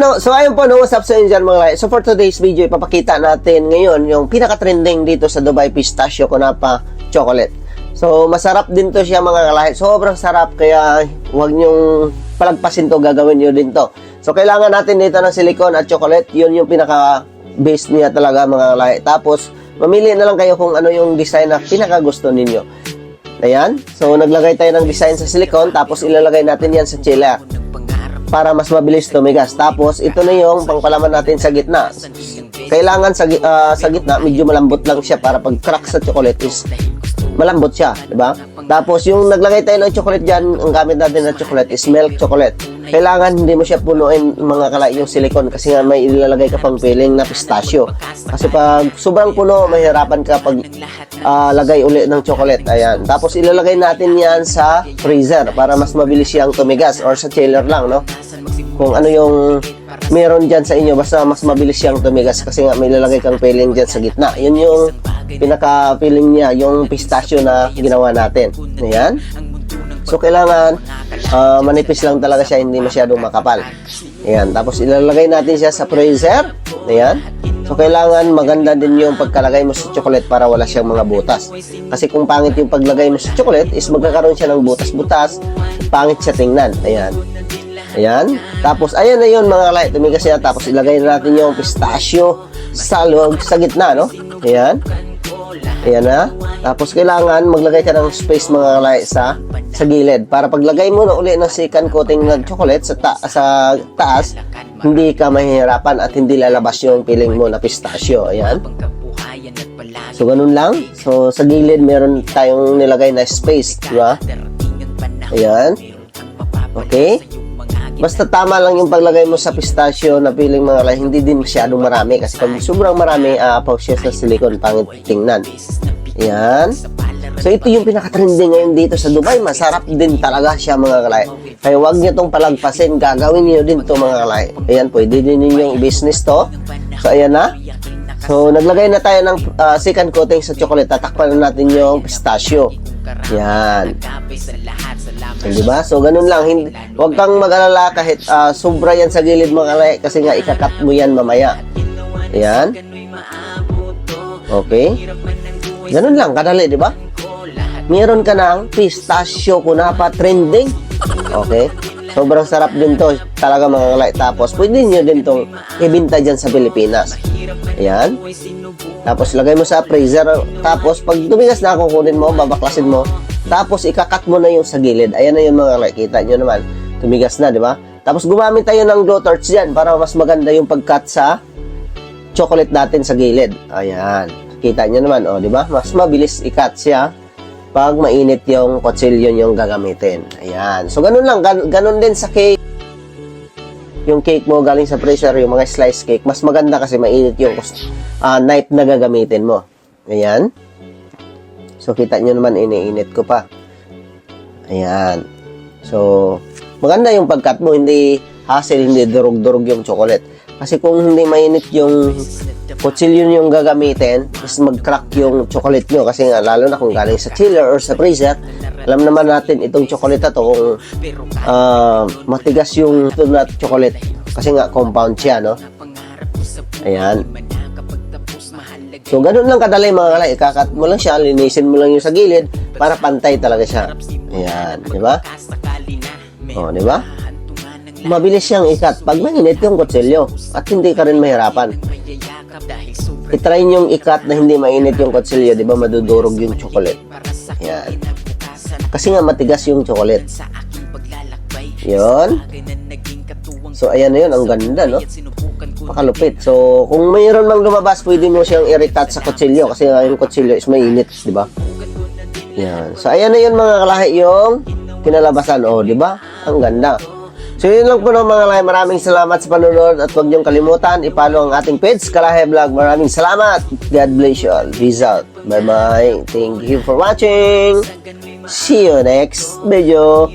no, so ayun po, no, what's up sa inyo dyan mga lahi. So for today's video, ipapakita natin ngayon yung pinaka-trending dito sa Dubai Pistachio Kunapa Chocolate. So masarap din to siya mga lahi. Sobrang sarap, kaya huwag nyong palagpasin to, gagawin nyo din to. So kailangan natin dito ng silicone at chocolate. Yun yung pinaka-base niya talaga mga lahi. Tapos mamili na lang kayo kung ano yung design na pinaka-gusto ninyo. Ayan. So naglagay tayo ng design sa silicone, tapos ilalagay natin yan sa chiller para mas mabilis tumigas. Tapos ito na yung pangpalaman natin sa gitna. Kailangan sa gitna medyo malambot lang siya para pag crack sa chocolate is malambot siya, di ba? Tapos yung naglagay tayo ng chocolate diyan, ang gamit natin na chocolate is milk chocolate. Kailangan hindi mo siya punuin mga kalay yung silicone, kasi nga may ilalagay ka pang filling na pistachio. Kasi pag sobrang puno, mahirapan ka pag lagay uli ng chocolate. Ayan. Tapos ilalagay natin yan sa freezer para mas mabilis siyang tumigas, or sa chiller lang, no? Kung ano yung meron dyan sa inyo, basta mas mabilis siyang tumigas kasi nga may ilalagay kang filling dyan sa gitna. Yun yung pinaka-filling niya, yung pistachio na ginawa natin. Ayan. So kailangan manipis lang talaga siya, hindi masyadong makapal. Ayan. Tapos ilalagay natin siya sa freezer. Ayan. So kailangan maganda din yung pagkalagay mo sa chocolate para wala siyang mga butas. Kasi kung pangit yung paglagay mo sa chocolate is magkakaroon siya ng butas-butas. Pangit siya tingnan. Ayan. Ayan. Tapos ayan na yun mga kalay. Tumigas siya. Tapos ilagay na natin yung pistachio sa loob, sa gitna, no? Ayan. Ayan na. Tapos kailangan maglagay ka ng space mga kalay sa gilid para paglagay mo na uli ng second coating ng chocolate sa taas, hindi ka mahihirapan at hindi lalabas yung filling mo na pistachio. Ayan. So ganun lang. So sa gilid meron tayong nilagay na space, di ba? Ayan. Okay. Basta tama lang yung paglagay mo sa pistachio na filling mga kalay, hindi din masyadong marami, kasi pag sobrang marami, aapaw siya sa silicone, pangit tingnan. Ayan. So ito yung pinaka-trending ngayon dito sa Dubai. Masarap din talaga siya mga kalay. Kaya huwag nyo itong palagpasin. Gagawin nyo din ito mga kalay. Ayan, pwede din ninyong business to. So ayan na. So naglagay na tayo ng second coating sa chocolate. Tatakpan na natin yung pistachio. Ayan. So, diba? So ganun lang. Huwag kang mag-alala kahit sobra yan sa gilid mga kalay, kasi nga ikakat mo yan mamaya. Ayan. Okay. Ganun lang, kadali, di ba? Meron ka ng pistachio kunapa trending. Okay? Sobrang sarap din to talaga mga kalay. Tapos, pwede nyo din tong ibinta dyan sa Pilipinas. Ayan. Tapos, lagay mo sa freezer. Tapos, pag tumigas na, kukunin mo, babaklasin mo. Tapos, ikakat mo na yung sa gilid. Ayan na yung mga kalay. Kita nyo naman. Tumigas na, di ba? Tapos, gumamit tayo ng glow torch dyan para mas maganda yung pagkat sa chocolate natin sa gilid. Ayan. Kita nyo naman, oh, di ba? Mas mabilis i-cut siya pag mainit yung kutsilyo yung gagamitin. Ayan. So, ganun lang. Ganun din sa cake. Yung cake mo galing sa freezer, yung mga slice cake, mas maganda kasi mainit yung knife na gagamitin mo. Ayan. So, kita nyo naman, iniinit ko pa. Ayan. So, maganda yung pag-cut mo. Hindi hassle, hindi durog-durog yung chocolate. Kasi kung hindi mainit yung kutsilyo yung gagamitin, is mag-crack yung chocolate nyo. Kasi nga, lalo na kung galing sa chiller or sa freezer, alam naman natin itong chocolate na to kung matigas yung ito na chocolate. Kasi nga, compound siya, no? Ayan. So, ganun lang kadali mga kalay. Ikakat mo lang siya, linisin mo lang yung sa gilid para pantay talaga siya. Ayan. Diba? O, diba? Mabilis siyang ikat pag mainit yung kutsilyo at hindi ka rin mahirapan. I-try nyong ikat na hindi mainit yung kutsilyo, di ba? Madudurog yung chocolate. Ayan. Kasi nga matigas yung chocolate. Yun. So ayan na yun, ang ganda, no? Pakalupit. So kung mayroon mang lumabas, pwede mo siyang i-recut sa kutsilyo kasi yung kutsilyo is mainit, di ba? Ayan. So ayan na yun mga kalahi, yung kinalabasan. O, di ba? Ang ganda. So yun lang po no, mga kalay. Maraming salamat sa panonood at huwag niyong kalimutan i-follow ang ating page, Kalahi Vlog. Maraming salamat. God bless you all. Peace out. Bye bye. Thank you for watching. See you next video.